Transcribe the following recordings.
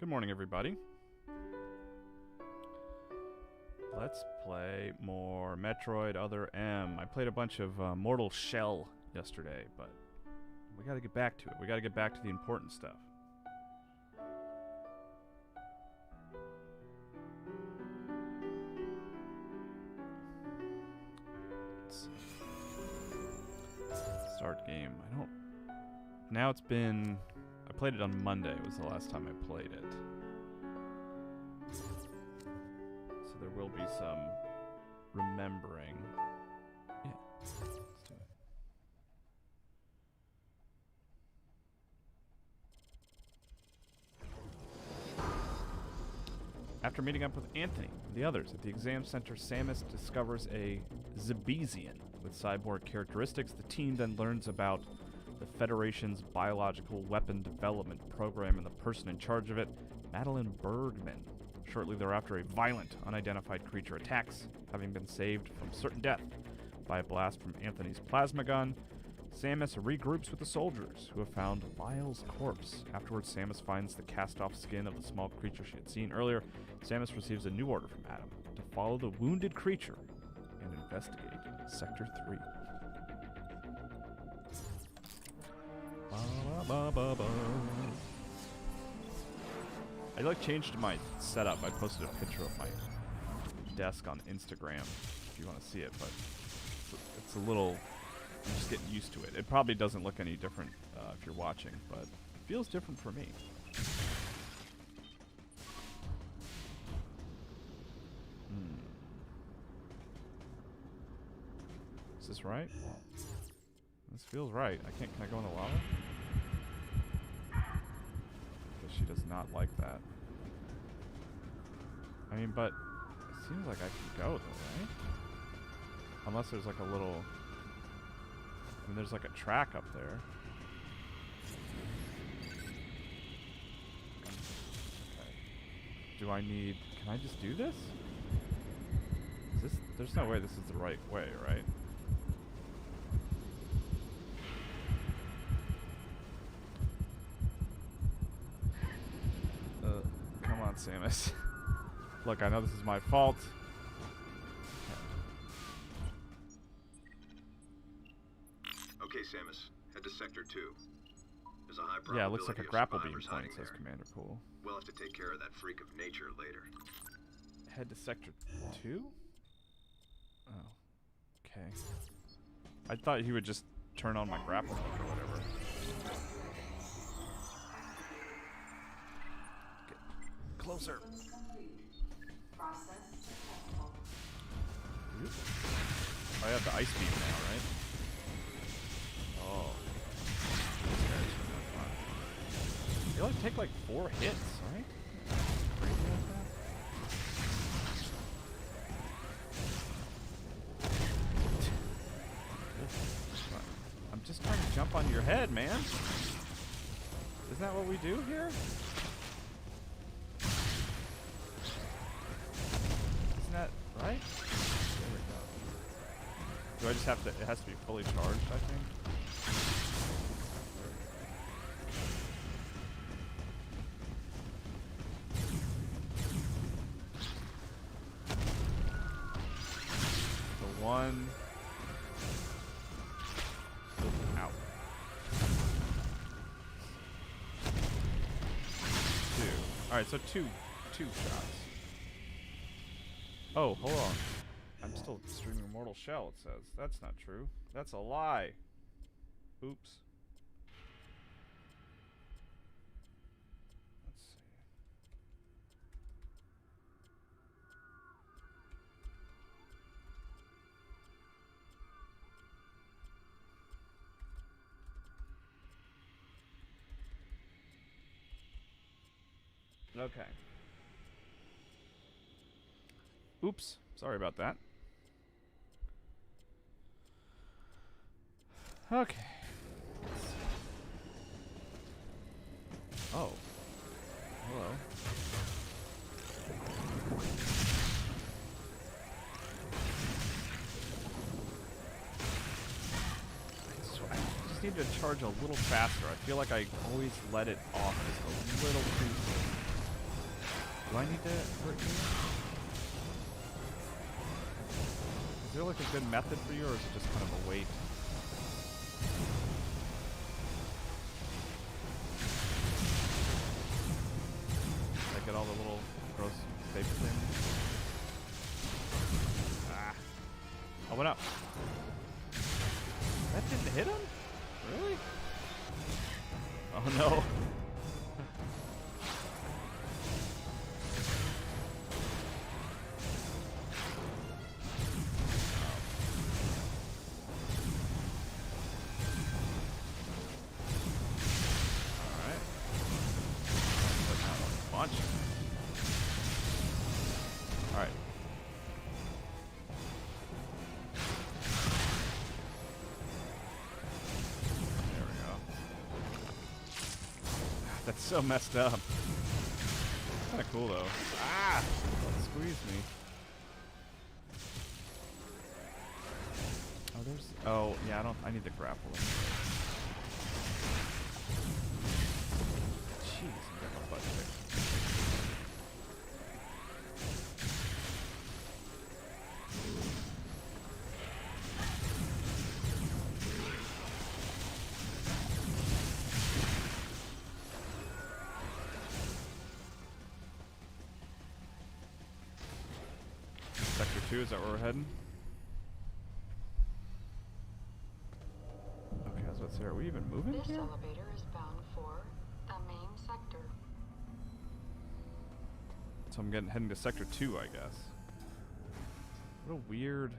Good morning, everybody. Let's play more Metroid Other M. I played a bunch of Mortal Shell yesterday, but we gotta get back to it. We gotta get back to the important stuff. Let's start game. I don't... Now it's been... I played it on Monday. It was the last time I played it. So there will be some remembering. Yeah, let's do it. After meeting up with Anthony and the others at the exam center, Samus discovers a Zebesian with cyborg characteristics. The team then learns about the Federation's biological weapon development program and the person in charge of it, Madeline Bergman. Shortly thereafter, a violent, unidentified creature attacks, having been saved from certain death by a blast from Anthony's plasma gun. Samus regroups with the soldiers, who have found Lyle's corpse. Afterwards, Samus finds the cast-off skin of the small creature she had seen earlier. Samus receives a new order from Adam to follow the wounded creature and investigate Sector 3. I changed my setup. I posted a picture of my desk on Instagram if you want to see it, but it's a little... I'm just getting used to it. It probably doesn't look any different if you're watching, but it feels different for me. Is this right? This feels right. Can I go in the lava? Because she does not like that. I mean, but it seems like I can go though, right? Unless there's like a little... I mean, there's like a track up there. Okay. Do I need... Can I just do this? Is this... There's no way this is the right way, right? Come on, Samus. Look, I know this is my fault. Okay, Samus. Head to Sector 2. There's a high probability. Yeah, it looks like a grapple beam point, hiding says there. Commander Pool. We'll have to take care of that freak of nature later. Head to Sector 2? Oh. Okay. I thought he would just turn on my grapple hook or whatever. Get closer. I have the ice beam now, right? Oh. This guy's really fun. You only take like 4 hits, right? Crazy like that? I'm just trying to jump on your head, man. Isn't that what we do here? Isn't that right? There we go. Do I just have to... It has to be fully charged, I think? The one... Out. 2. Alright, so two shots. Oh, hold on. I'm still streaming Mortal Shell, it says. That's not true. That's a lie. Oops. Let's see. Okay. Oops. Sorry about that. Okay. Oh. Hello. just need to charge a little faster. I feel like I always let it off just a little too soon. Do I need to hurt you? Is there like a good method for you, or is it just kind of a wait? Did I get all the little gross paper things? Ah. Oh, what up? That didn't hit him? Really? Oh no. That's so messed up. Kind of cool though. Ah! Don't squeeze me. Oh, there's. Oh, yeah. I need the grapple. Jeez, I'm getting my butt kicked. Sector 2, is that where we're heading? Okay, I was about to say, are we even moving This here? elevator is bound for the main sector. So I'm heading to Sector 2, I guess. What a weird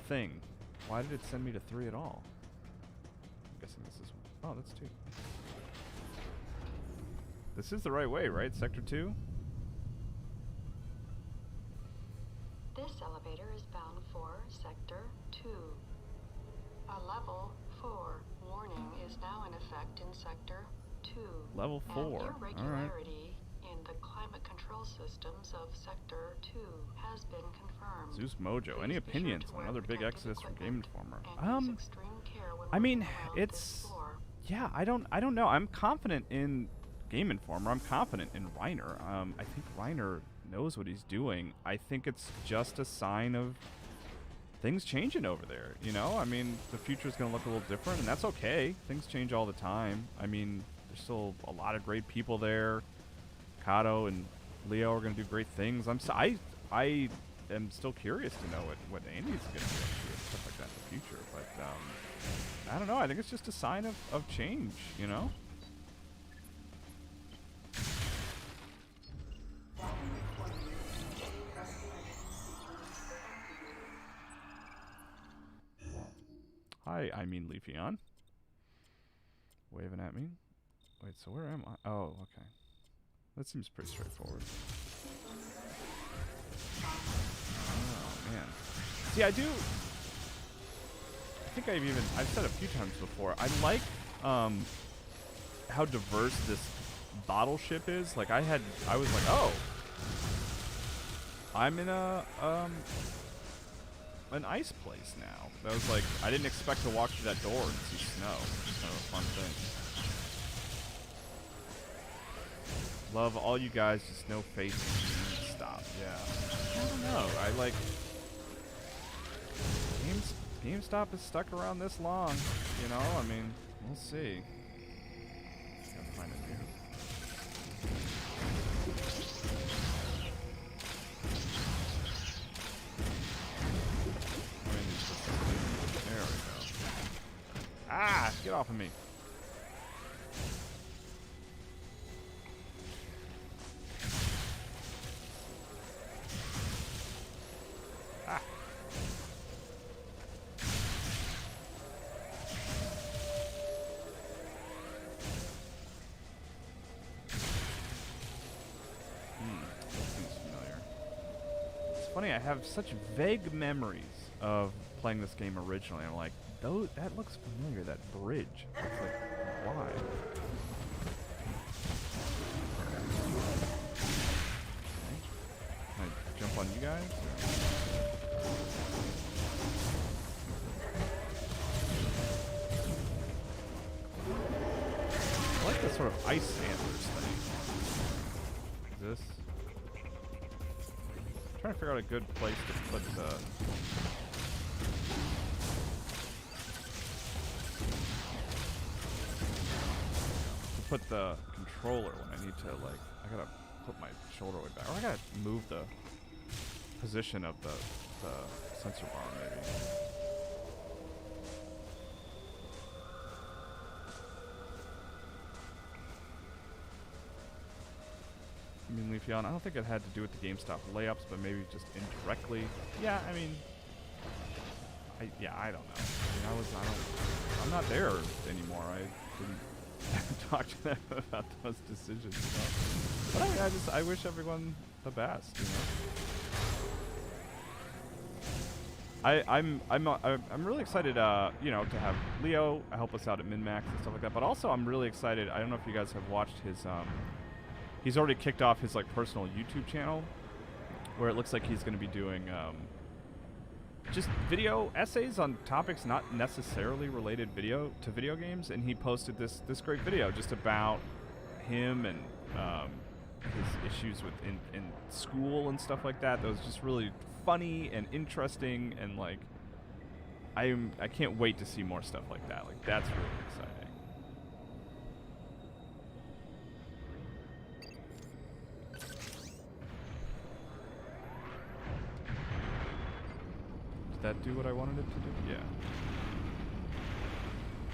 thing. Why did it send me to 3 at all? I'm guessing this is... Oh, that's 2. This is the right way, right? Sector 2? This elevator is bound for Sector 2. A level 4 warning is now in effect in Sector 2. Level 4. An Alright. irregularity in the climate control systems of Sector 2 has been confirmed. Zeus Mojo. Please Any be sure opinions to on wear another big protective exodus from Game Informer? and use extreme care when I mean, moving around it's... this floor. Yeah, I don't know. I'm confident in Game Informer. I'm confident in Reiner. I think Reiner knows what he's doing. I think it's just a sign of things changing over there, you know? I mean, the future's going to look a little different, and that's okay. Things change all the time. I mean, there's still a lot of great people there. Kato and Leo are going to do great things. I am still curious to know what Andy's going to do and stuff like that in the future, but I don't know. I think it's just a sign of change, you know? Hi, I mean Leafeon. Waving at me. Wait, so where am I? Oh, okay. That seems pretty straightforward. Oh, man. See, I think I've said a few times before, I like how diverse this bottle ship is. Like, I was like, oh, I'm in an ice place now. That was like, I didn't expect to walk through that door and see snow. It's kind of a fun thing. Love all you guys, just no face. Stop. Yeah. I don't know. I like GameStop is stuck around this long. You know, I mean, we'll see. Gotta find it here. There we go. Ah! Get off of me. Ah! That seems familiar. It's funny, I have such vague memories of playing this game originally. I'm like, that looks familiar, that bridge. It's like, why? Okay. Can I jump on you guys? I like this sort of ice antlers thing. trying to figure out a good place to put the... put the controller when I need to, like, I gotta put my shoulder way back. Or I gotta move the position of the sensor bar, maybe. I mean, Leafeon, I don't think it had to do with the GameStop layups, but maybe just indirectly. Yeah, I mean, I don't know. I mean, I'm not there anymore. I didn't talk to them about those decisions. So. But I wish everyone the best, you know. I'm really excited, you know, to have Leo help us out at MinMax and stuff like that. But also, I'm really excited. I don't know if you guys have watched his. He's already kicked off his like personal YouTube channel, where it looks like he's going to be doing just video essays on topics not necessarily related to video games. And he posted this great video just about him and his issues with in school and stuff like that. That was just really funny and interesting, and like I can't wait to see more stuff like that. Like that's really exciting. Did that do what I wanted it to do? Yeah.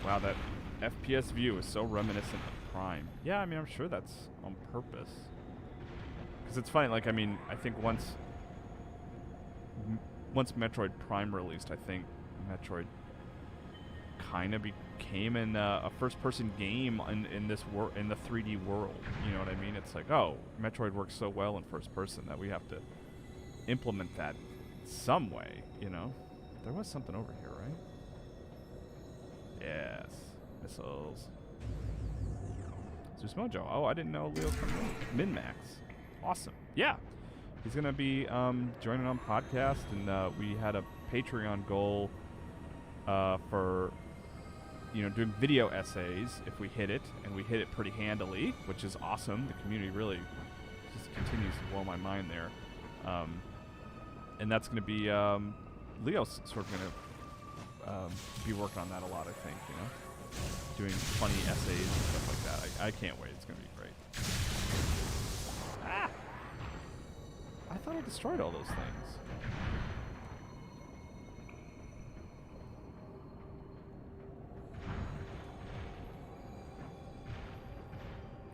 Wow, that FPS view is so reminiscent of Prime. Yeah, I mean, I'm sure that's on purpose. Because it's funny, like, I mean, I think once Metroid Prime released, I think Metroid kind of became a first-person game in this in the 3D world. You know what I mean? It's like, oh, Metroid works so well in first-person that we have to implement that some way, you know? There was something over here, right? Yes. Missiles. Zeus Mojo. Oh, I didn't know Leo from MinMax. Awesome. Yeah. He's going to be joining on podcast, and we had a Patreon goal for, you know, doing video essays if we hit it, and we hit it pretty handily, which is awesome. The community really just continues to blow my mind there. And that's going to be, Leo's sort of going to be working on that a lot, I think, you know? Doing funny essays and stuff like that. I can't wait. It's going to be great. Ah! I thought I destroyed all those things.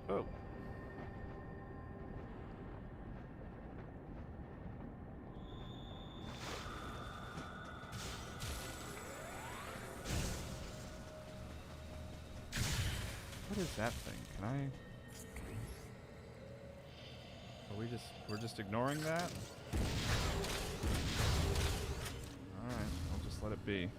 Oh. What is that thing? Can I... We're just ignoring that? Alright, I'll just let it be.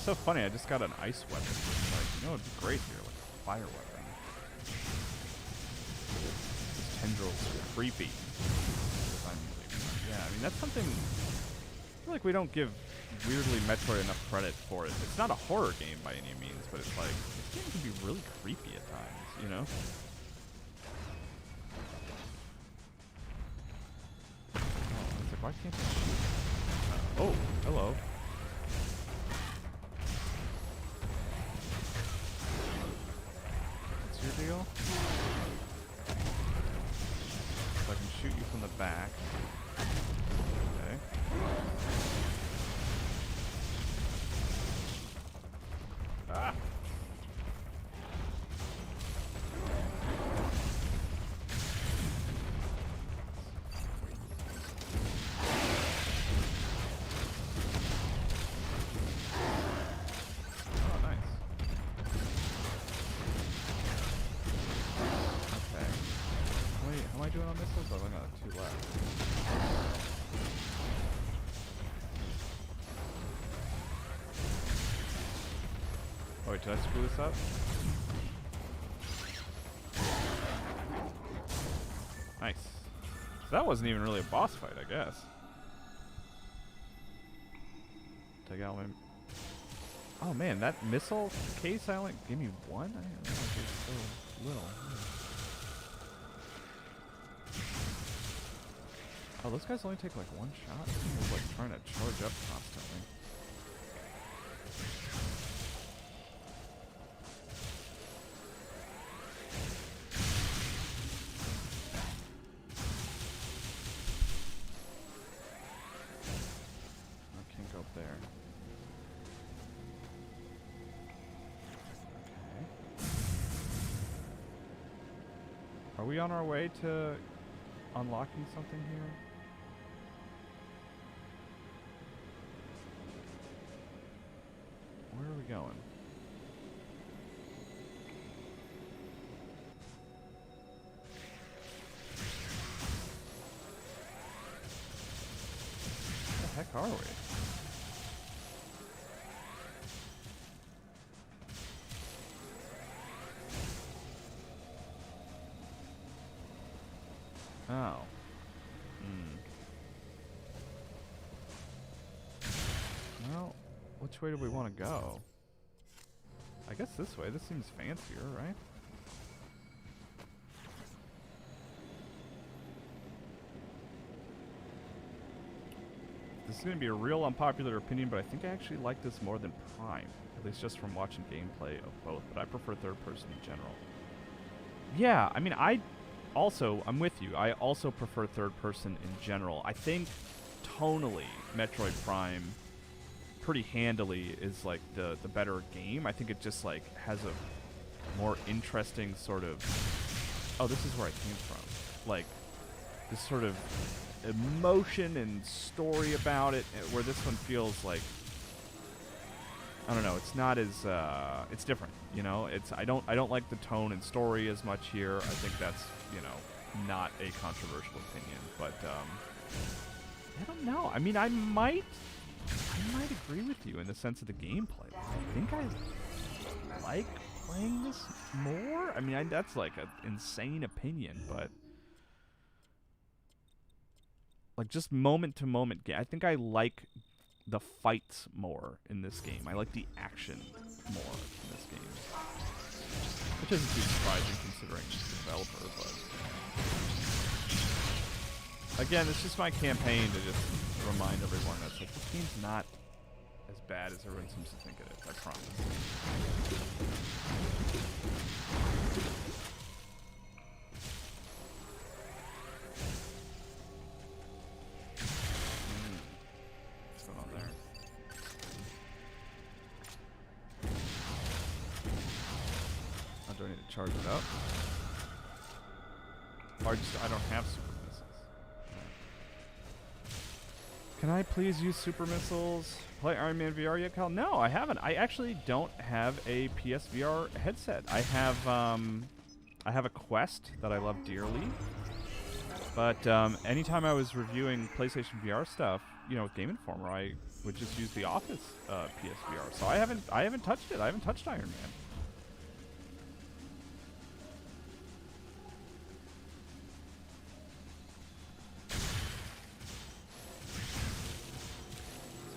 So funny, I just got an ice weapon. Like, you know, it'd be great here, like a fire weapon. This tendril's creepy. Yeah, I mean, that's something. I feel like we don't give weirdly Metroid enough credit for it. It's not a horror game by any means, but it's like this game can be really creepy at times, you know? Oh, it's like, why can't I shoot? Oh, hello. Your deal? So I can shoot you from the back. Okay. Ah! doing on missiles? Oh, I only got 2 left. Oh wait, did I screw this up? Nice. So that wasn't even really a boss fight, I guess. Take out my... Oh man, that missile case I only gave me 1? I didn't realize it was so little. Oh, those guys only take like 1 shot? I was like trying to charge up constantly. I can't go up there. Okay. Are we on our way to unlocking something here? Where are we going? Where the heck are we? Oh. Well, which way do we want to go? I guess this way. This seems fancier, right? This is going to be a real unpopular opinion, but I think I actually like this more than Prime. At least just from watching gameplay of both, but I prefer third person in general. Yeah, I mean, I'm with you. I also prefer third person in general. I think tonally, Metroid Prime pretty handily is like the better game. I think it just like has a more interesting sort of, oh, this is where I came from. Like this sort of emotion and story about it, where this one feels like, I don't know, it's not as it's different, you know. I don't like the tone and story as much here. I think that's, you know, not a controversial opinion, but I don't know. I mean, I might agree with you in the sense of the gameplay. I think I like playing this more. I mean, that's like an insane opinion, but like just moment to moment I think I like the fights more in this game. I like the action more in this game, which isn't too surprising considering the developer. But again, it's just my campaign to just remind everyone that like this game's not as bad as everyone seems to think it is. I promise. What's going on there? Oh, do I need to charge it up? Or I don't have super missiles. Can I please use super missiles? Play Iron Man VR yet, Kyle? No, I haven't. I actually don't have a PSVR headset. I have a Quest that I love dearly. But anytime I was reviewing PlayStation VR stuff, you know, with Game Informer, I would just use the Office PSVR. So I haven't touched it. I haven't touched Iron Man.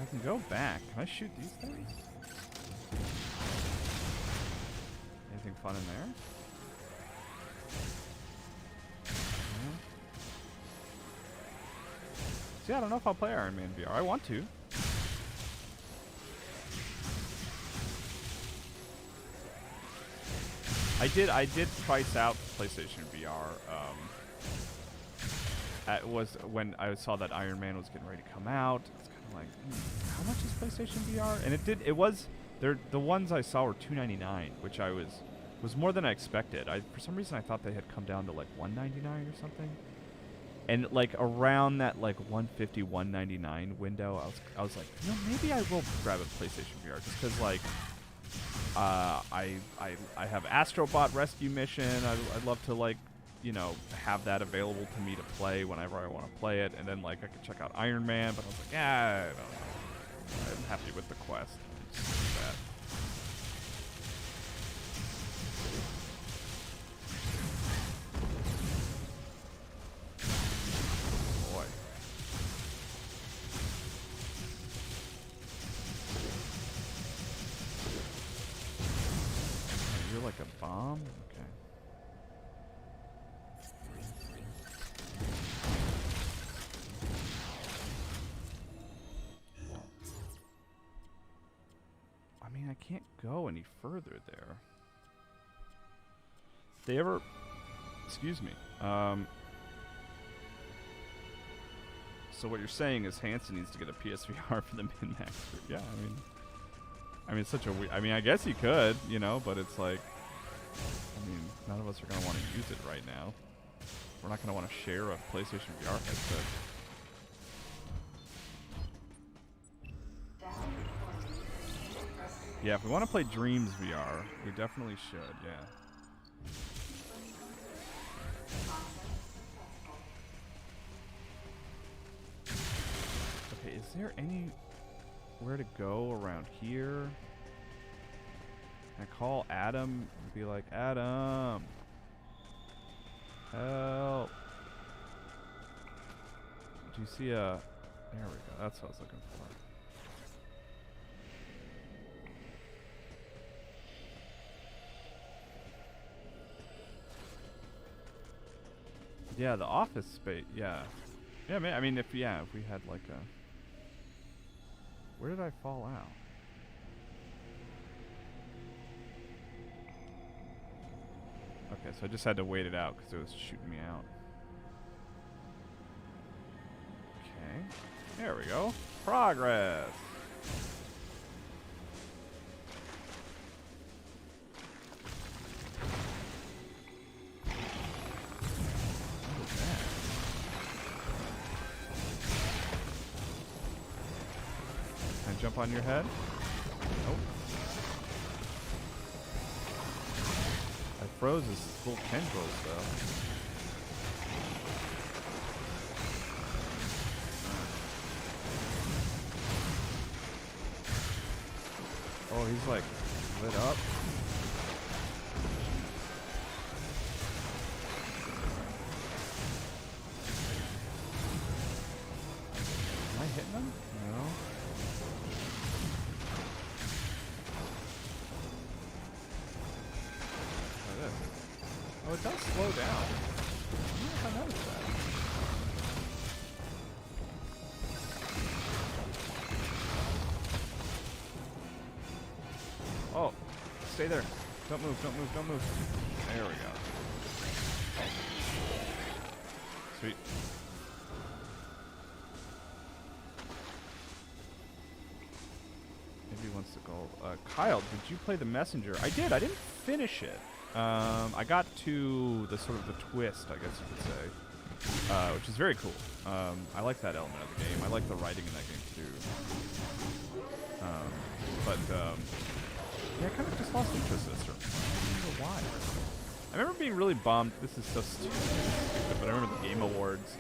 I can go back. Can I shoot these things? Anything fun in there? No. See, I don't know if I'll play Iron Man VR. I want to. I did price out PlayStation VR. It was when I saw that Iron Man was getting ready to come out. Like, how much is PlayStation VR? And it was the ones I saw were $299, which was more than I expected. For some reason I thought they had come down to like $199 or something. And like around that like $150, $199 window, I was like, you know, maybe I will grab a PlayStation VR just because like I have Astrobot Rescue Mission. I'd love to like you know, have that available to me to play whenever I want to play it, and then like I could check out Iron Man, but I was like, I don't know. I'm happy with the quest. Just do that. Boy. You're like a bomb? Okay. I mean, I can't go any further there. They ever... Excuse me. So what you're saying is Hanson needs to get a PSVR for the min-max. Yeah, I mean, it's such a weird... I mean, I guess he could, you know, but it's like... I mean, none of us are going to want to use it right now. We're not going to want to share a PlayStation VR headset. Yeah, if we want to play Dreams VR, we definitely should, yeah. Okay, is there anywhere to go around here? Can I call Adam and be like, Adam, help. Do you see a... There we go, that's what I was looking for. Yeah, the office space, yeah. Yeah, I mean, if we had like a... Where did I fall out? Okay, so I just had to wait it out because it was shooting me out. Okay, there we go. Progress! What is that? Can I jump on your head? Nope. I froze his little tendrils, though. Oh, he's like lit up. Am I hitting him? No. Oh, it does slow down. I don't know if I noticed that. Oh, stay there. Don't move, don't move, don't move. There we go. Sweet. Maybe he wants to go. Kyle, did you play The Messenger? I did. I didn't finish it. I got to the sort of the twist, I guess you could say, which is very cool. I like that element of the game. I like the writing in that game too. Yeah, I kind of just lost interest in this. I don't know why. I remember being really bummed. This is so stupid, but I remember the Game Awards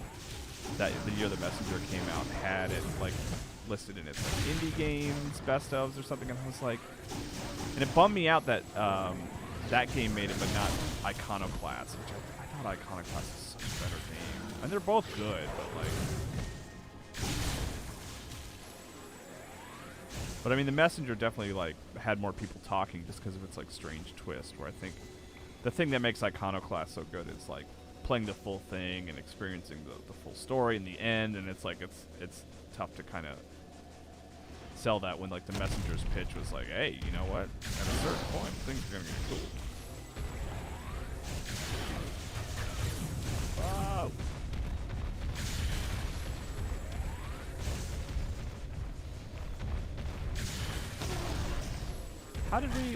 that the year The Messenger came out had it like listed in its like, indie games, best ofs or something, and I was like, and it bummed me out that that game made it, but not Iconoclast, which I thought Iconoclast was such a better game. And they're both good, but like... But I mean, The Messenger definitely like had more people talking just because of its like strange twist, where I think the thing that makes Iconoclast so good is like playing the full thing and experiencing the full story in the end, and it's like it's tough to kind of sell that when like the Messenger's pitch was like, hey, you know what? At a certain point, things are gonna get cool. Whoa!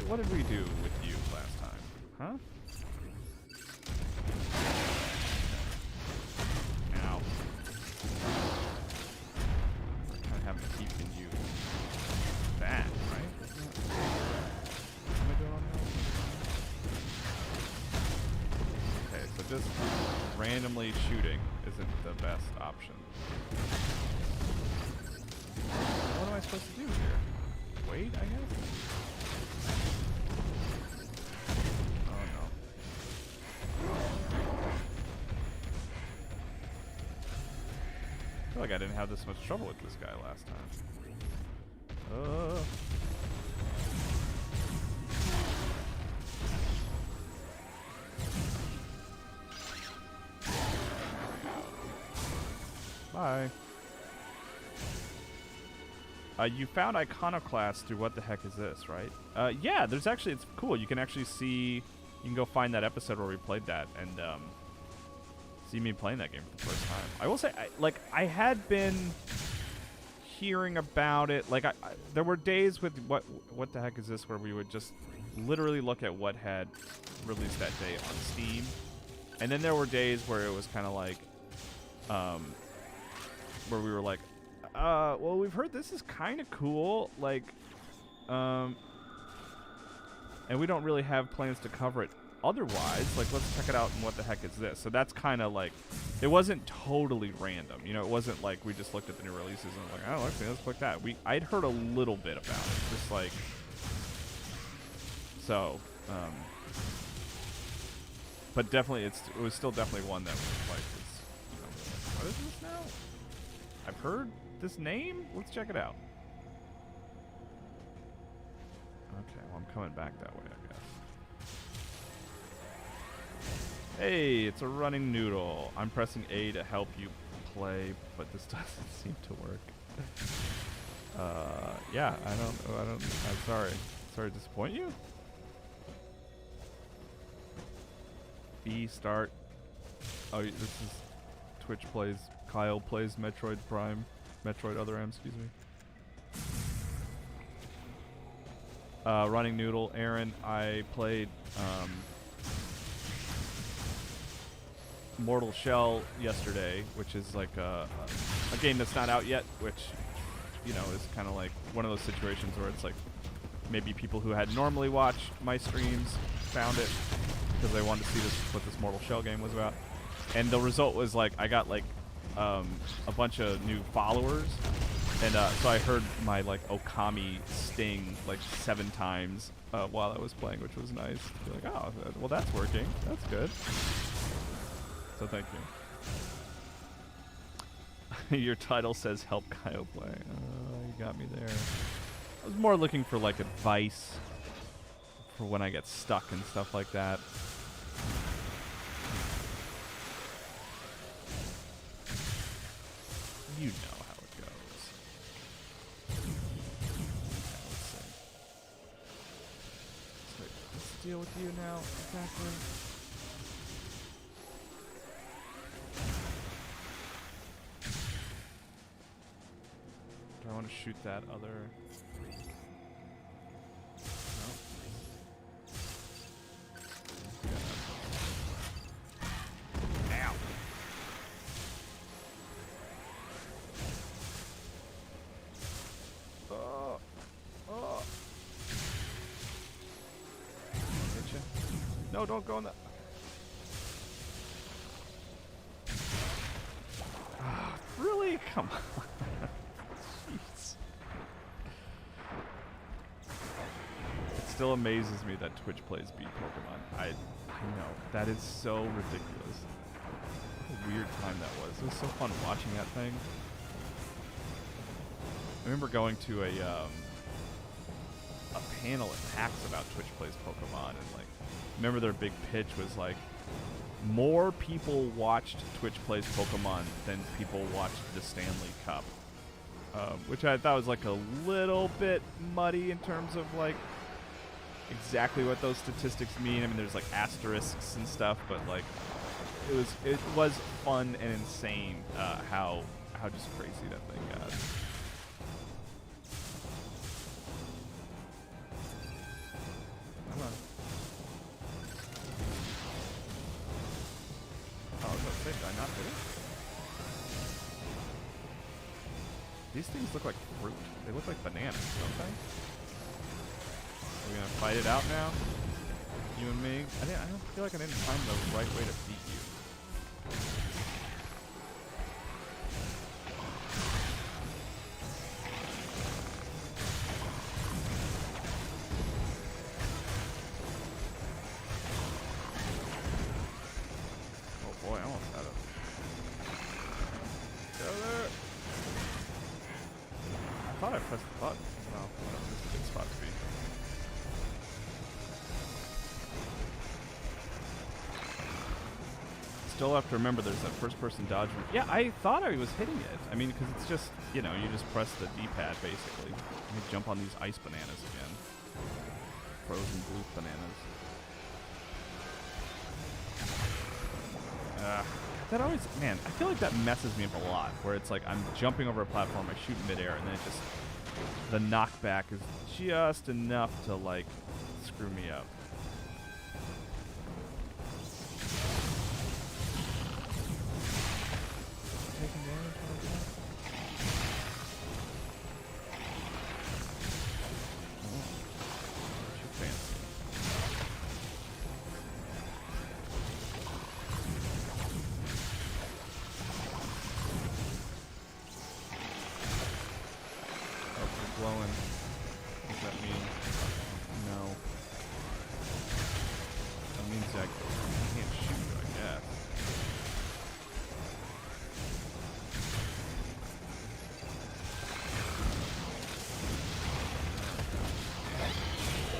What did we do with you last time? Huh? Ow. I haven't keeping you that, right? Am I doing on that? Okay, so just randomly shooting isn't the best option. What am I supposed to do here? Wait, I guess? Oh no. I feel like I didn't have this much trouble with this guy last time. Bye. You found Iconoclast through What the Heck Is This, right? Yeah, there's actually, it's cool. You can actually see, you can go find that episode where we played that and see me playing that game for the first time. I will say, I had been hearing about it. Like, there were days with What the Heck Is This where we would just literally look at what had released that day on Steam. And then there were days where it was kind of like, where we were like, well, we've heard this is kind of cool, like, and we don't really have plans to cover it otherwise. Like, let's check it out and What the Heck Is This? So that's kind of like, it wasn't totally random, you know, it wasn't like we just looked at the new releases and like, oh, let's click that. I'd heard a little bit about it, just like, so, but definitely, it was still definitely one that was like, you know, what is this now? I've heard this name? Let's check it out. Okay, well, I'm coming back that way, I guess. Hey, it's a running noodle. I'm pressing A to help you play, but this doesn't seem to work. Yeah, I'm sorry. Sorry to disappoint you. B start. Oh, this is Twitch plays. Kyle plays Metroid Prime. Metroid Other M, excuse me. Running Noodle, Aaron, I played Mortal Shell yesterday, which is like a game that's not out yet, which, you know, is kind of like one of those situations where it's like maybe people who had normally watched my streams found it because they wanted to see what this Mortal Shell game was about. And the result was like I got like a bunch of new followers, and so I heard my like Okami sting like 7 times while I was playing, which was nice. Be like, oh, well, that's working. That's good. So thank you. Your title says "Help Kyle Play." You got me there. I was more looking for like advice for when I get stuck and stuff like that. You know how it goes. Okay, let's deal with you now, exactly. Do I want to shoot that other? No. Ow. Getcha. No, don't go in that. Really? Come on. Jeez. It still amazes me that Twitch plays beat Pokemon. I know. That is so ridiculous. What a weird time that was. It was so fun watching that thing. I remember going to a panel at PAX about Twitch plays Pokemon, and like, remember their big pitch was like, more people watched Twitch plays Pokemon than people watched the Stanley Cup, which I thought was like a little bit muddy in terms of like exactly what those statistics mean. I mean, there's like asterisks and stuff, but like it was fun and insane how just crazy that thing got. Come on. Oh, I was about to say, did I not hit it? These things look like fruit. They look like bananas, don't they? Are we gonna fight it out now? You and me. I don't feel like I didn't find the right way to beat you. Oh boy, I almost had it. Go there. I thought I pressed the button. No, whatever. This is a good spot to be. Still have to remember there's that first-person dodge. Yeah, I thought I was hitting it. I mean, because it's just, you know, you just press the D-pad, basically. Let me jump on these ice bananas again. Frozen blue bananas. That always, man, I feel like that messes me up a lot, where it's like I'm jumping over a platform, I shoot midair, and then it just, the knockback is just enough to, like, screw me up. Taking damage like that? Oh, too fancy. Oh, it's glowing. What does that mean? No. That means I can't shoot, I guess.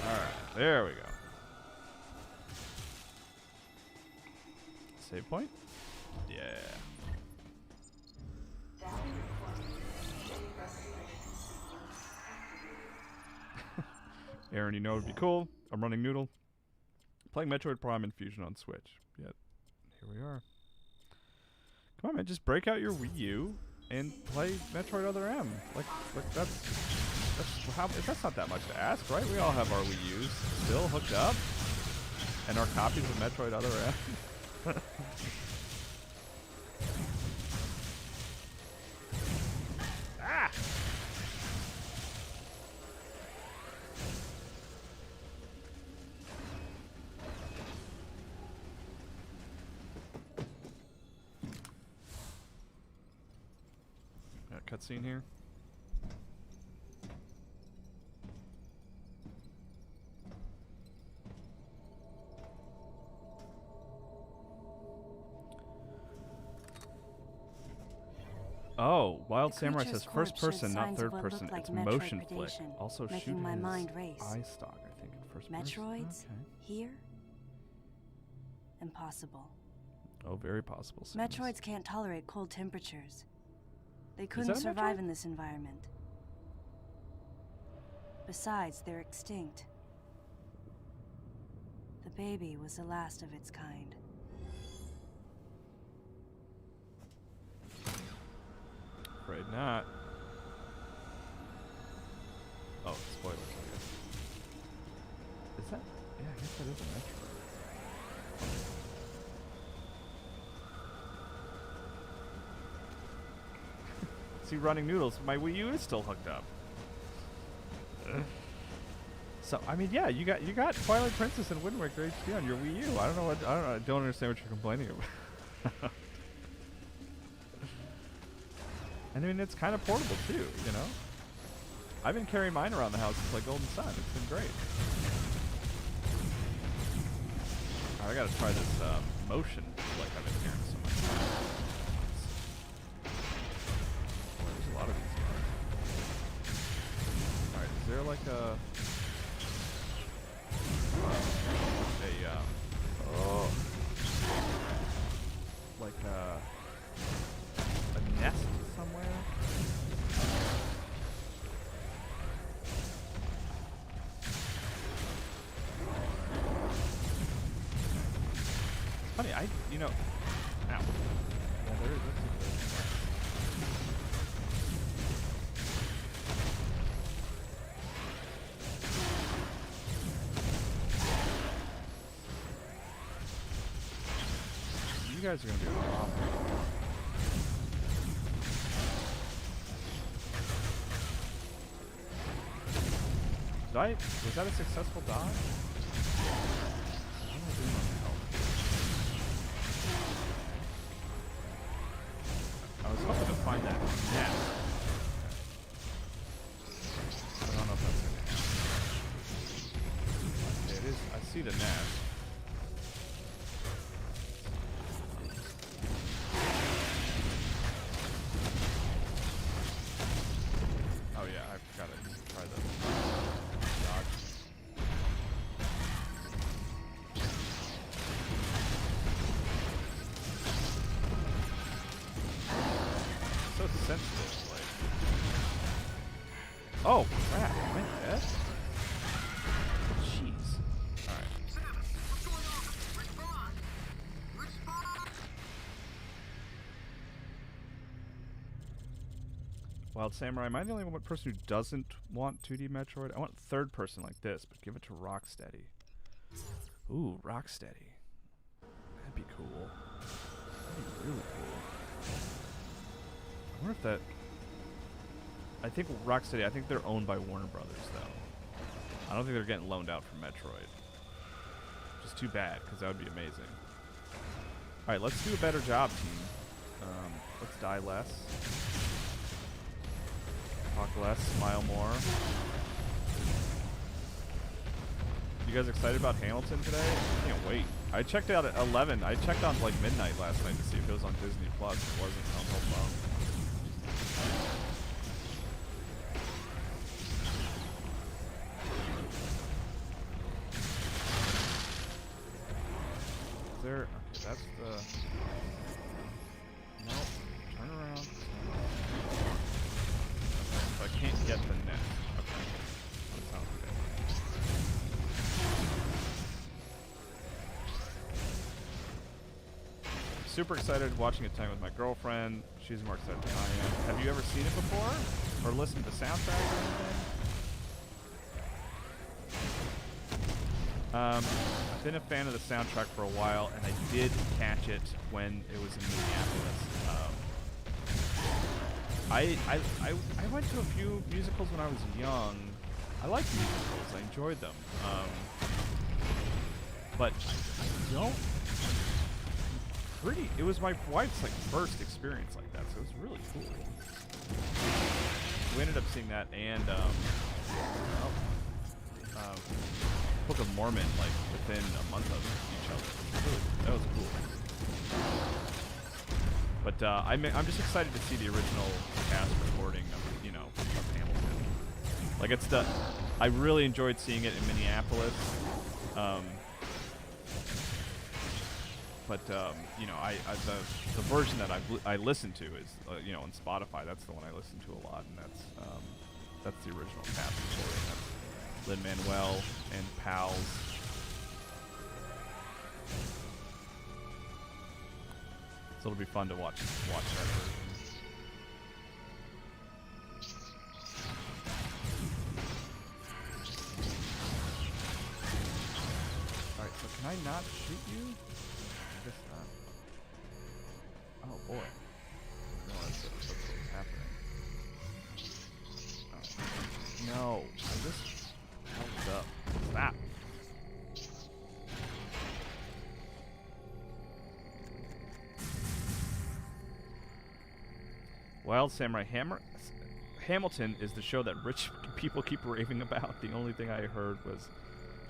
Alright, there we go. Save point? Yeah. Aaron, you know what would be cool? I'm running Noodle. Playing Metroid Prime Infusion on Switch. Yet, here we are. Come on, man, just break out your Wii U and play Metroid Other M. Like that's not that much to ask, right? We all have our Wii U's still hooked up, and our copies of Metroid Other M. Ah! Got a cutscene here. Oh, Wild Samurai says first person, not third person. It's motion flick. Also shooting my mind his race. eye stalk, I think, in first person. Metroids? Okay. Here? Impossible. Oh, very possible. Samus. Metroids can't tolerate cold temperatures. They that couldn't a survive Metroid? in this environment. Besides, they're extinct. The baby was the last of its kind. Afraid not. Oh, spoilers, I guess. Is that? Yeah, I guess that is a Metroid. See, running Noodles, my Wii U is still hooked up. So I mean, yeah, you got Twilight Princess and Wind Waker HD on your Wii U. I don't understand what you're complaining about. And I mean, it's kind of portable too, you know? I've been carrying mine around the house since like Golden Sun. It's been great. Alright, I gotta try this motion like I've been hearing so much. Boy, there's a lot of these guys. Alright, is there like a nest somewhere? It's funny, you know, ow. Yeah, there is. You guys are gonna do awful. Was that a successful dodge? see the nest. Oh yeah, I gotta try the dodge. So sensitive, like. Oh crap! Am I dead? Jeez. All right. Wild Samurai, am I the only one person who doesn't want 2D Metroid? I want third person like this, but give it to Rocksteady. Ooh, Rocksteady. That'd be cool. That'd be really cool. I wonder if that... I think Rocksteady, I think they're owned by Warner Brothers, though. I don't think they're getting loaned out from Metroid. Just too bad, because that would be amazing. Alright, let's do a better job, team. Let's die less. Talk less, smile more. You guys excited about Hamilton today? I can't wait. I checked out at 11. I checked on like midnight last night to see if it was on Disney Plus. It wasn't. Until well. Is there? Okay, that's the. Nope. Turn around. So I can't get the net. Okay. That sounds good. Super excited watching it tonight with my girlfriend. She's more excited than I am. Have you ever seen it before? Or listened to the soundtrack or anything? I've been a fan of the soundtrack for a while, and I did catch it when it was in Minneapolis. I went to a few musicals when I was young. I like musicals. I enjoyed them. But I don't... It was my wife's like first experience like that, so it was really cool. We ended up seeing that and Book of Mormon like within a month of each other. That was cool. But I'm just excited to see the original cast recording of of Hamilton. Like I really enjoyed seeing it in Minneapolis. But the version that I listen to is on Spotify. That's the one I listen to a lot, and that's the original cast recording. That's Lin-Manuel and pals. So it'll be fun to watch that version. All right, so can I not shoot you? I guess not. Oh boy. No, that's what's happening. Oh. No, I just held up. What's that? Wild Samurai Hamilton is the show that rich people keep raving about. The only thing I heard was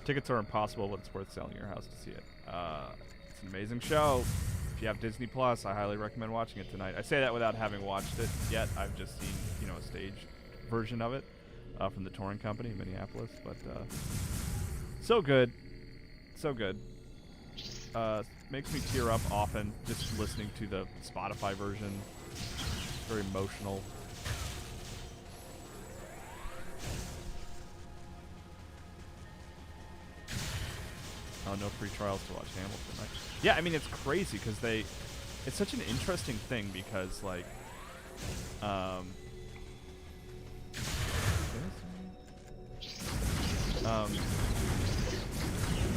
tickets are impossible, but it's worth selling your house to see it. It's an amazing show. If you have Disney Plus, I highly recommend watching it tonight. I say that without having watched it yet. I've just seen, a stage version of it from the touring company in Minneapolis. But so good, so good. Makes me tear up often just listening to the Spotify version. Very emotional. Oh, no free trials to watch Hamilton. Yeah, I mean, it's crazy because it's such an interesting thing because, like,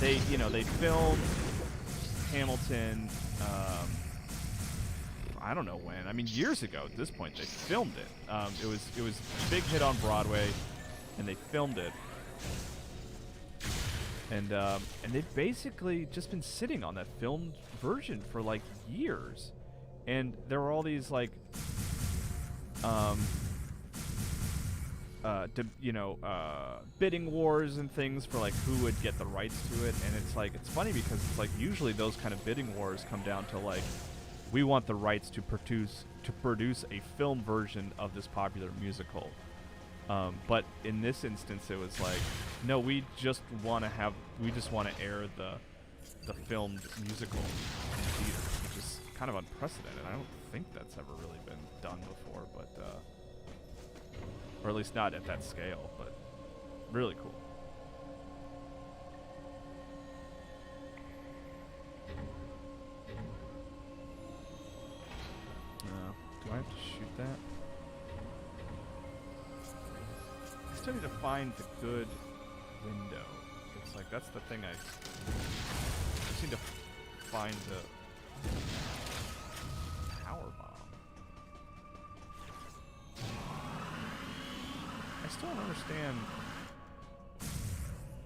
they filmed Hamilton, I don't know when. I mean, years ago at this point, they filmed it. It was a big hit on Broadway, and they filmed it. And they've basically just been sitting on that filmed version for like years, and there were all these like bidding wars and things for like who would get the rights to it, and it's like, it's funny because it's like usually those kind of bidding wars come down to like, we want the rights to produce a film version of this popular musical, but in this instance it was like, no, we just want to air the filmed musical in theaters, which is kind of unprecedented. I don't think that's ever really been done before, but or at least not at that scale, but really cool. Do I have to shoot that? I still need to find the good window. It's like, that's the thing I just need to find the power bomb. I still don't understand.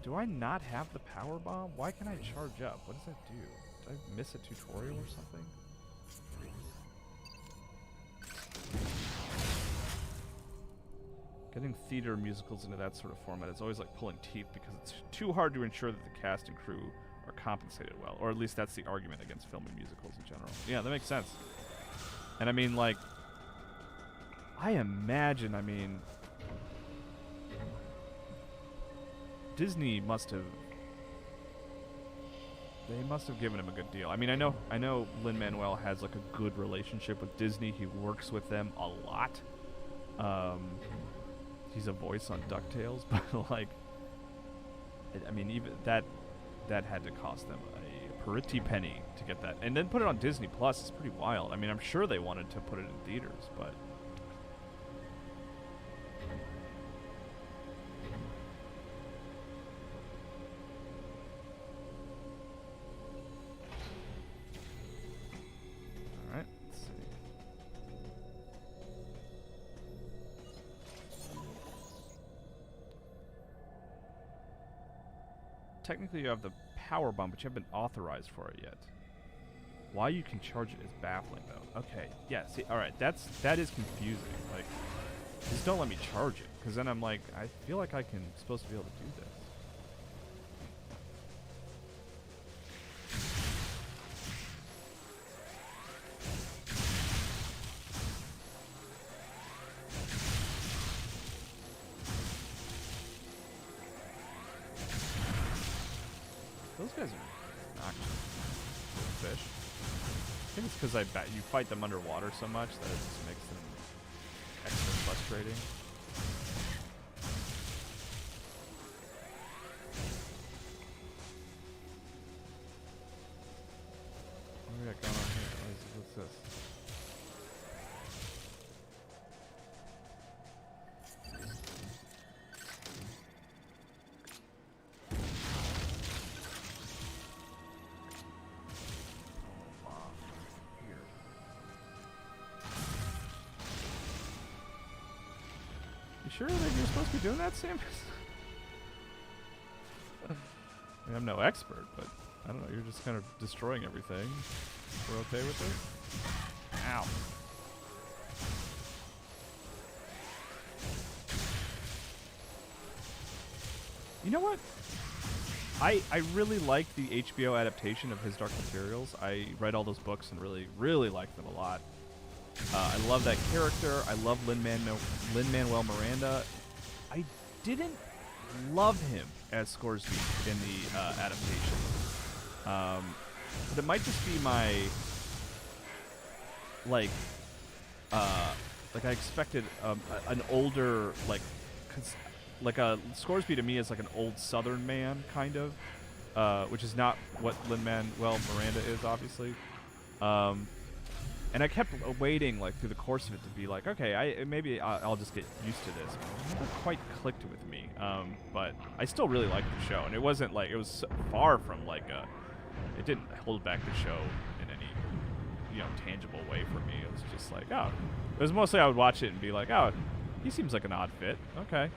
Do I not have the power bomb? Why can I charge up? What does that do? Did I miss a tutorial or something? Getting theater musicals into that sort of format is always like pulling teeth because it's too hard to ensure that the cast and crew are compensated well, or at least that's the argument against filming musicals in general. Yeah, that makes sense. And I mean, like, I imagine, Disney must have given him a good deal. I mean, I know Lin-Manuel has like a good relationship with Disney. He works with them a lot. He's a voice on DuckTales, but like, even that had to cost them a pretty penny to get that, and then put it on Disney Plus. It's pretty wild. I mean, I'm sure they wanted to put it in theaters, but all right. Let's see. Technically you have the power bomb, but you haven't been authorized for it yet. Why you can charge it is baffling, though. Okay, yeah, see, alright, that is confusing. Like, just don't let me charge it, because then I'm like, I feel like supposed to be able to do this. Those guys are not good fish. I think it's because you fight them underwater so much that it just makes them extra frustrating. What do we got going on here? What's this? Sure that you're supposed to be doing that, Sam? I mean, I'm no expert, but I don't know, you're just kind of destroying everything. We're okay with it? Ow. You know what? I really like the HBO adaptation of his Dark Materials. I read all those books and really, really like them a lot. I love that character. I love Lin-Manuel Miranda. I didn't love him as Scoresby in the adaptation. But it might just be my like I expected an older like a Scoresby to me is like an old Southern man kind of, which is not what Lin-Manuel Miranda is, obviously. And I kept waiting, like, through the course of it to be like, okay, maybe I'll just get used to this. It never quite clicked with me, but I still really liked the show. And it wasn't like, it was far from like it didn't hold back the show in any, tangible way for me. It was just like, oh, it was mostly I would watch it and be like, oh, he seems like an odd fit. Okay,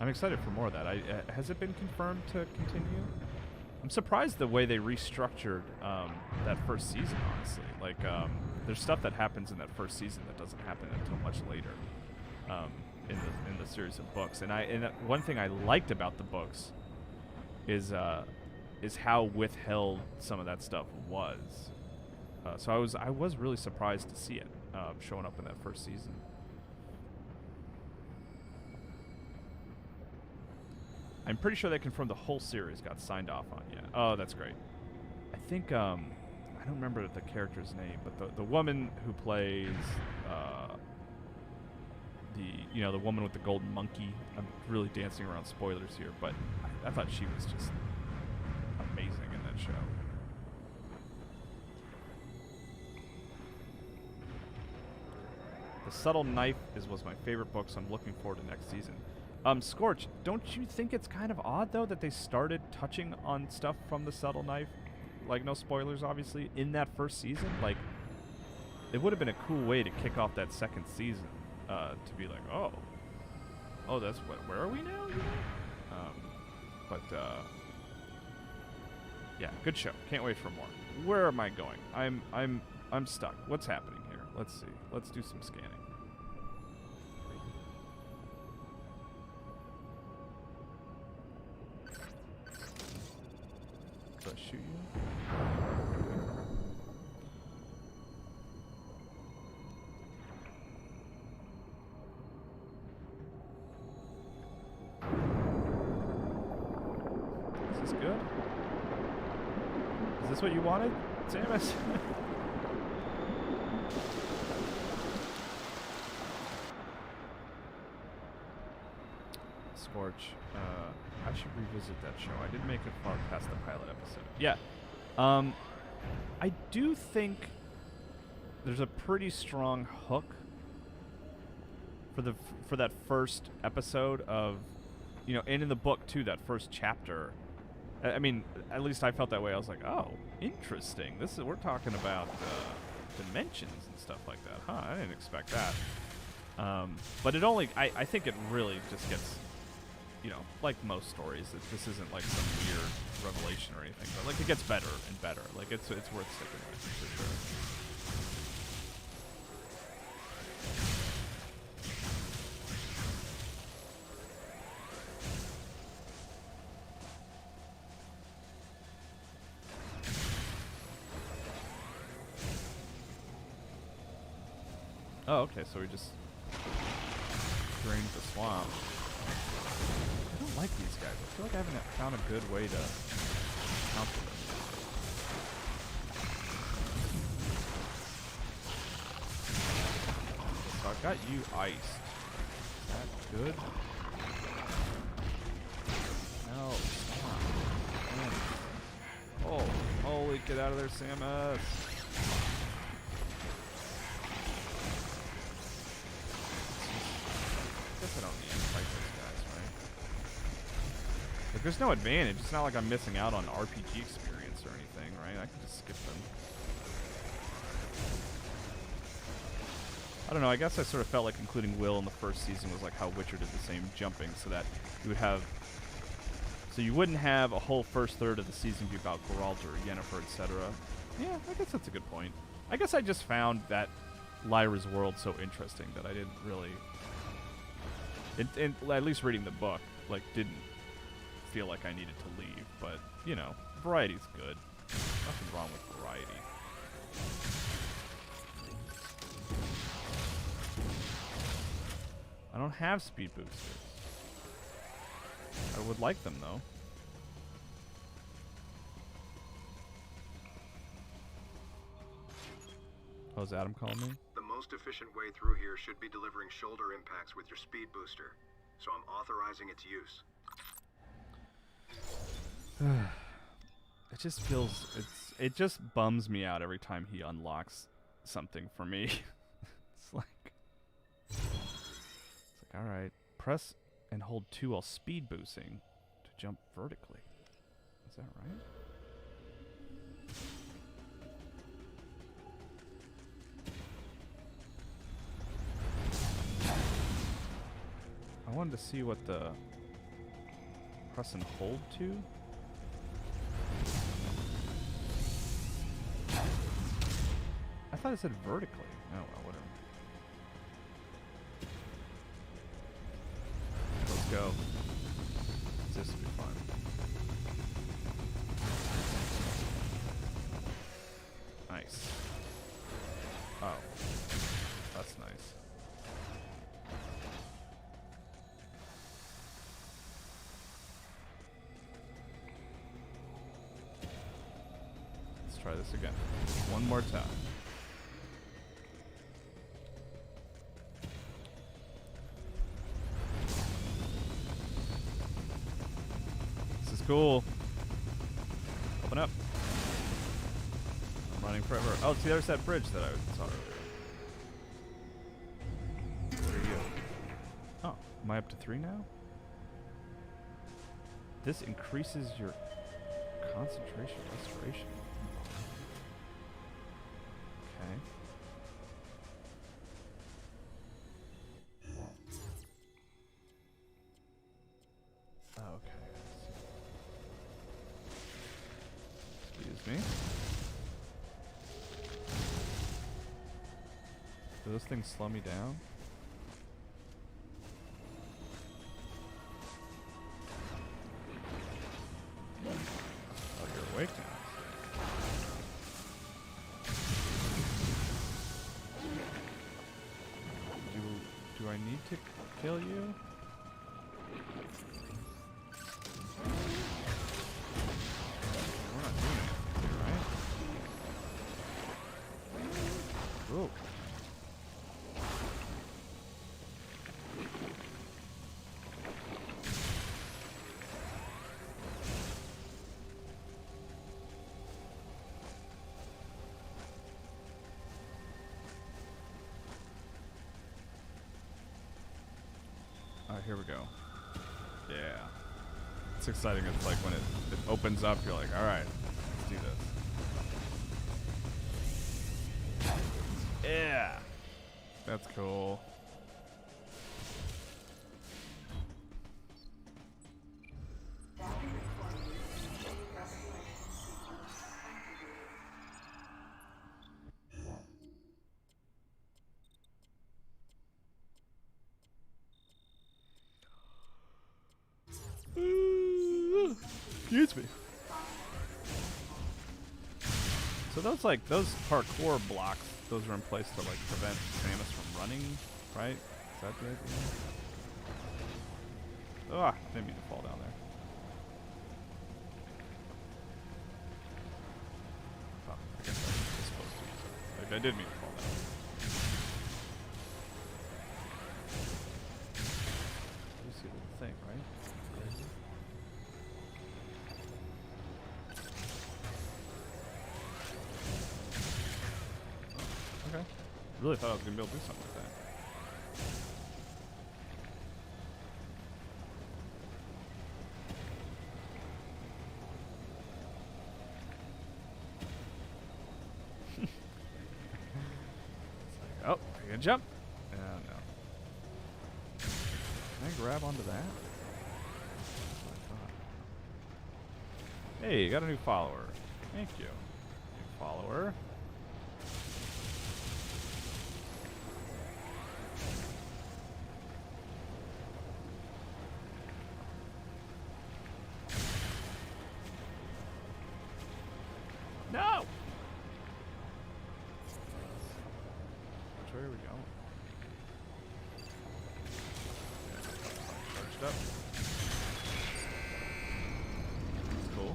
I'm excited for more of that. Has it been confirmed to continue? I'm surprised the way they restructured that first season, honestly. Like, there's stuff that happens in that first season that doesn't happen until much later in the series of books. And one thing I liked about the books is how withheld some of that stuff was. So I was really surprised to see it showing up in that first season. I'm pretty sure they confirmed the whole series got signed off on. Yeah. Oh, that's great. I think I don't remember the character's name, but the woman who plays the woman with the golden monkey. I'm really dancing around spoilers here, but I thought she was just amazing in that show. The Subtle Knife was my favorite book, so I'm looking forward to next season. Scorch, don't you think it's kind of odd, though, that they started touching on stuff from The Subtle Knife? Like, no spoilers, obviously, in that first season? Like, it would have been a cool way to kick off that second season, to be like, oh, that's where are we now? Yeah, good show. Can't wait for more. Where am I going? I'm stuck. What's happening here? Let's see. Let's do some scanning. Do I shoot you? Is this good? Is this what you wanted, Samus? Scorch. I should revisit that show. I didn't make it far past the pilot episode. Yeah. I do think there's a pretty strong hook for that first episode of, and in the book too, that first chapter. I mean, at least I felt that way. I was like, oh, interesting. We're talking about dimensions and stuff like that. Huh, I didn't expect that. But I think it really just gets, like most stories, this isn't like some weird revelation or anything, but like it gets better and better. Like it's worth sticking with for sure. Oh, okay, so we just drained the swamp. I don't like these guys. I feel like I haven't found a good way to counter them. So I've got you iced. Is that good? No. Oh, holy, get out of there, Samus. I guess I don't need to fight those guys, right? Like, there's no advantage. It's not like I'm missing out on RPG experience or anything, right? I can just skip them. I don't know. I guess I sort of felt like including Will in the first season was like how Witcher did the same jumping, so that you would have... So you wouldn't have a whole first third of the season be about Geralt or Yennefer, etc. Yeah, I guess that's a good point. I guess I just found that Lyra's world so interesting that I didn't really... at least reading the book, like, didn't feel like I needed to leave. But, variety's good. Nothing wrong with variety. I don't have speed boosters. I would like them, though. Oh, is Adam calling me? The most efficient way through here should be delivering shoulder impacts with your speed booster, so I'm authorizing its use. It just feels... It just bums me out every time he unlocks something for me. It's like... alright, press and hold 2 while speed boosting to jump vertically. Is that right? I wanted to see what the press and hold to. thought it said vertically. Oh well, whatever. Let's go. This will be fun. Nice. Oh. That's nice. Let's try this again. One more time. This is cool. Open up. I'm running forever. Oh, see, there's that bridge that I saw earlier. Where are you? Oh, am I up to 3 now? This increases your concentration restoration. Okay. Okay. Excuse me. Do those things slow me down? Oh, you're awake now. Do I need to kill you? We're not doing anything here, right? Ooh. Alright, here we go. Yeah. It's exciting. It's like when it opens up, you're like, alright, let's do this. Yeah! That's cool. Excuse me. So those parkour blocks, those are in place to like prevent Samus from running, right? Is that the idea? Ah, didn't mean to fall down there. Oh, I guess I was supposed to. I did mean to fall down. You see the thing, right? Crazy. Okay. Really thought I was gonna be able to do something with that. It's like, oh, are you gonna jump? No. Can I grab onto that? That's what I thought. Hey, you got a new follower. Thank you. New follower. No! Which way are we going? Charged up. That's cool.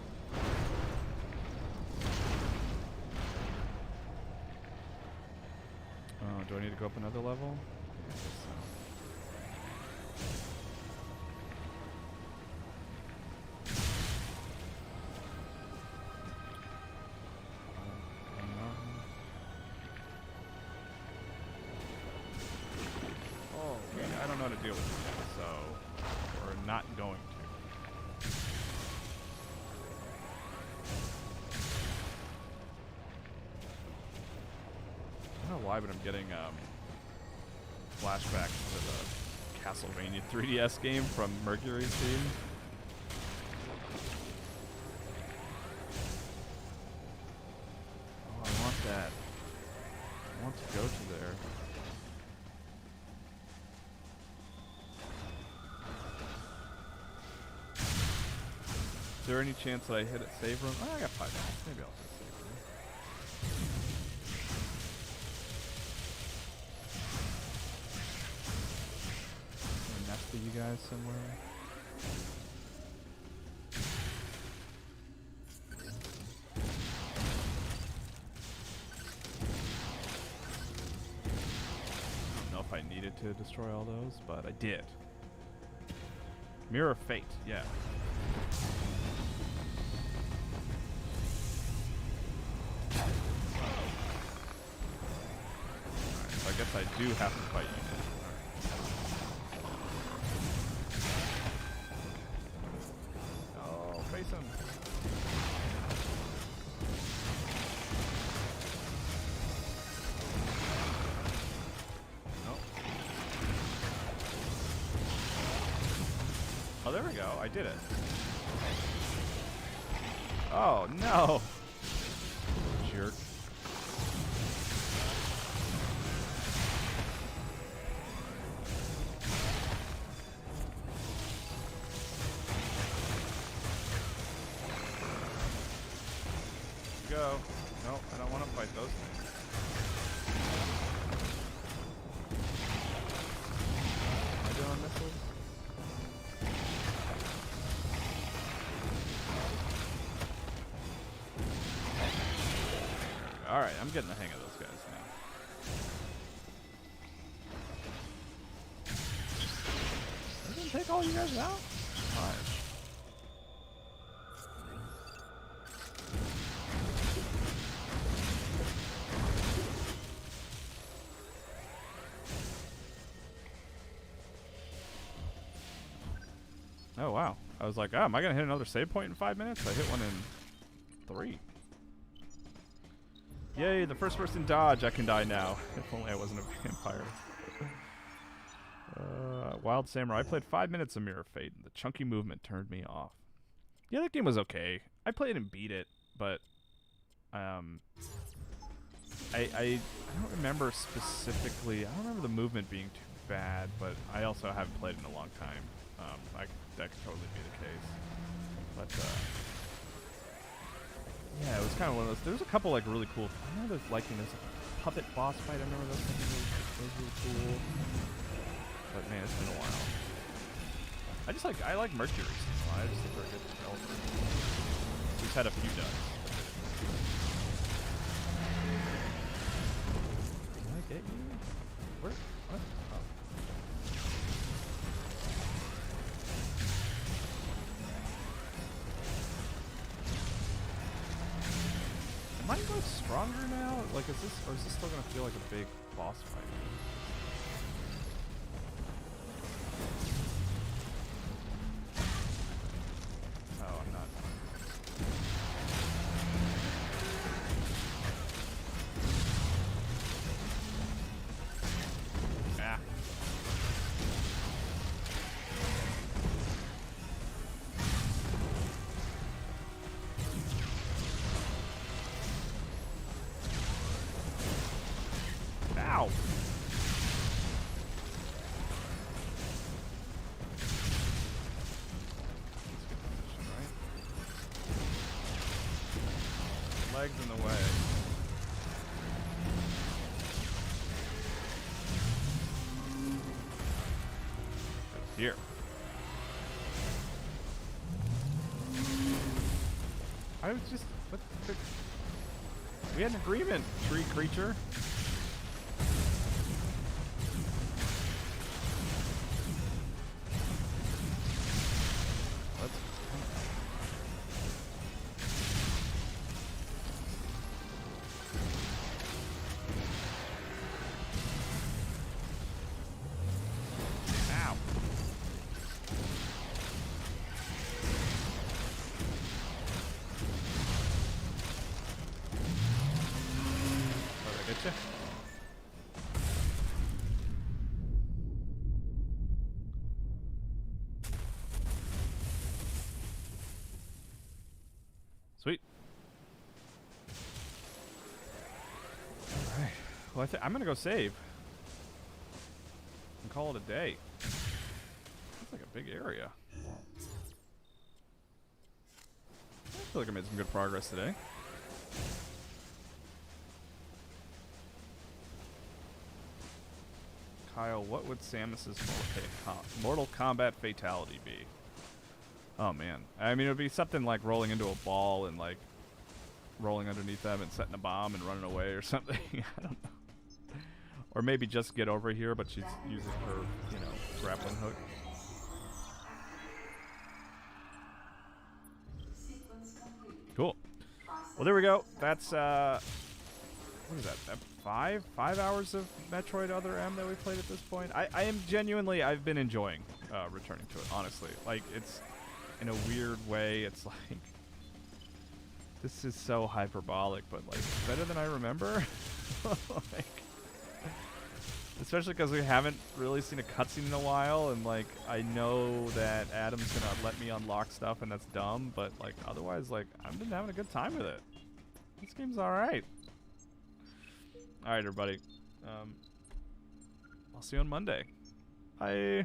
Oh, do I need to go up another level? Yeah, I guess so. I don't know how to deal with it yet, so we're not going to. I don't know why, but I'm getting flashbacks to the Castlevania 3DS game from Mercury's team. Oh, I want that. to go to there. Is there any chance that I hit a save room? Oh, I got 5 minutes. Maybe I'll hit a save room. Next to you guys somewhere. I don't know if I needed to destroy all those, but I did. Mirror of Fate, yeah. I guess I do have to fight you now. Alright. Oh, face him. Nope. Oh, there we go. I did it. Oh, no. Jerk. Go. No, I don't want to fight those things. Am I doing missiles? Alright, I'm getting the hang of those guys now. Doesn't take all you guys out? Fine. Oh wow. I was like, oh, am I gonna hit another save point in 5 minutes? I hit one in 3. Yay, the first person dodge, I can die now. If only I wasn't a vampire. Wild Samurai. I played 5 minutes of Mirror of Fate, and the chunky movement turned me off. Yeah, that game was okay. I played and beat it, but I don't remember specifically. I don't remember the movement being too bad, but I also haven't played in a long time. That could totally be the case. But yeah, it was kind of one of those. There was a couple like really cool. I remember there's a puppet boss fight. I remember those things those were cool. But man, it's been a while. I like Mercury. I just think they're a good developer. We've had a few duds. Can I get you? Where? What? Oh. Am I like stronger now? Like, is this still gonna feel like a big boss fight? Oh, I'm not. Ah. Ow! Legs in the way. It's here. I was just. What the, we had an agreement, tree creature. Sweet. Alright, Well, I'm gonna go save and call it a day. It's like a big area. I feel like I made some good progress today. Kyle, what would Samus's Mortal Kombat fatality be? Oh man, I mean it would be something like rolling into a ball and like rolling underneath them and setting a bomb and running away or something. I don't know. Or maybe just get over here, but she's using her, you know, grappling hook. Cool. Well, there we go. That's what is that? 5 hours of Metroid Other M that we played at this point. I am genuinely, I've been enjoying returning to it, honestly. Like, it's in a weird way, it's like, this is so hyperbolic, but like better than I remember. Like, especially because we haven't really seen a cutscene in a while, and like I know that Adam's gonna let me unlock stuff, and that's dumb. But like otherwise, like I've been having a good time with it. This game's all right. All right, everybody. I'll see you on Monday. Bye.